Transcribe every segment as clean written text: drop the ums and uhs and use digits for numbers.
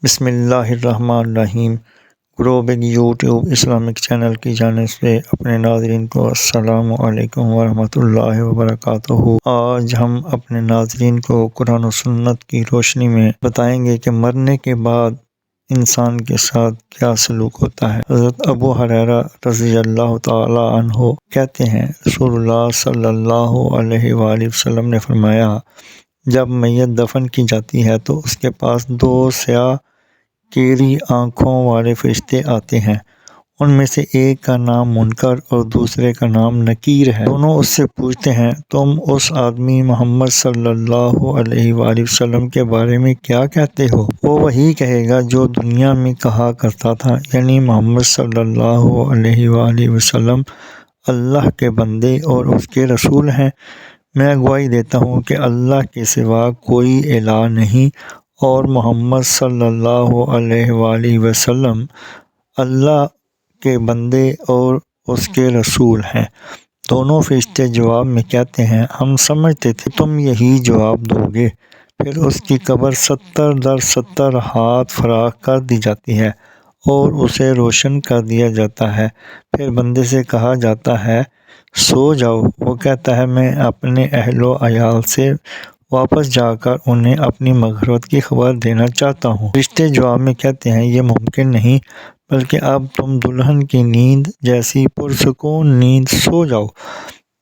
بسم اللہ الرحمن الرحیم۔ گروبگ یوٹیوب اسلامک چینل کی جانب سے اپنے ناظرین کو السلام علیکم ورحمۃ اللہ وبرکاتہ۔ آج ہم اپنے ناظرین کو قرآن و سنت کی روشنی میں بتائیں گے کہ مرنے کے بعد انسان کے ساتھ کیا سلوک ہوتا ہے۔ حضرت ابو ہریرہ رضی اللہ تعالی عنہ کہتے ہیں، رسول اللہ صلی اللہ علیہ وآلہ وسلم نے فرمایا، جب میت دفن کی جاتی ہے تو اس کے پاس دو سیاہ کیری آنکھوں والے فرشتے آتے ہیں۔ ان میں سے ایک کا نام منکر اور دوسرے کا نام نکیر ہے۔ دونوں اس سے پوچھتے ہیں، تم اس آدمی محمد صلی اللہ علیہ وآلہ وسلم کے بارے میں کیا کہتے ہو؟ وہ وہی کہے گا جو دنیا میں کہا کرتا تھا، یعنی محمد صلی اللہ علیہ وآلہ وسلم اللہ کے بندے اور اس کے رسول ہیں۔ میں گواہی دیتا ہوں کہ اللہ کے سوا کوئی الہ نہیں اور محمد صلی اللہ علیہ وآلہ وسلم اللہ کے بندے اور اس کے رسول ہیں۔ دونوں فرشتے جواب میں کہتے ہیں، ہم سمجھتے تھے تم یہی جواب دو گے۔ پھر اس کی قبر 70 در 70 ہاتھ فراخ کر دی جاتی ہے اور اسے روشن کر دیا جاتا ہے۔ پھر بندے سے کہا جاتا ہے، سو جاؤ۔ وہ کہتا ہے، میں اپنے اہل و عیال سے واپس جا کر انہیں اپنی مغفرت کی خبر دینا چاہتا ہوں۔ فرشتے جواب میں کہتے ہیں، یہ ممکن نہیں، بلکہ اب تم دلہن کی نیند جیسی پرسکون نیند سو جاؤ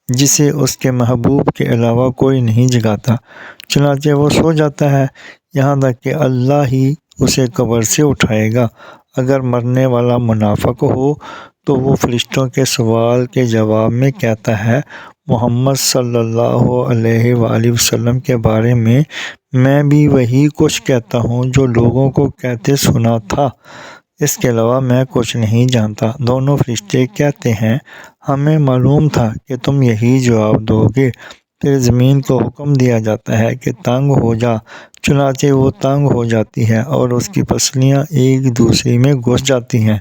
جسے اس کے محبوب کے علاوہ کوئی نہیں جگاتا۔ چنانچہ وہ سو جاتا ہے یہاں تک کہ اللہ ہی اسے قبر سے اٹھائے گا۔ اگر مرنے والا منافق ہو تو وہ فرشتوں کے سوال کے جواب میں کہتا ہے، محمد صلی اللہ علیہ وآلہ وسلم کے بارے میں بھی وہی کچھ کہتا ہوں جو لوگوں کو کہتے سنا تھا، اس کے علاوہ میں کچھ نہیں جانتا۔ دونوں فرشتے کہتے ہیں، ہمیں معلوم تھا کہ تم یہی جواب دو گے۔ پھر زمین کو حکم دیا جاتا ہے کہ تنگ ہو جا، چنانچہ وہ تنگ ہو جاتی ہے اور اس کی پسلیاں ایک دوسری میں گھس جاتی ہیں۔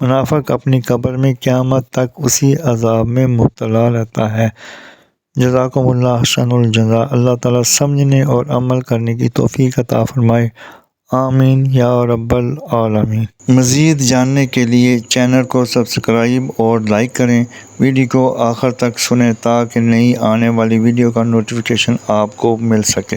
منافق اپنی قبر میں قیامت تک اسی عذاب میں مبتلا رہتا ہے۔ جزاکم اللہ احسن الجزا۔ اللہ تعالیٰ سمجھنے اور عمل کرنے کی توفیق عطا فرمائے، آمین یا رب العالمین۔ مزید جاننے کے لیے چینل کو سبسکرائب اور لائک کریں، ویڈیو کو آخر تک سنیں تاکہ نئی آنے والی ویڈیو کا نوٹیفیکیشن آپ کو مل سکے۔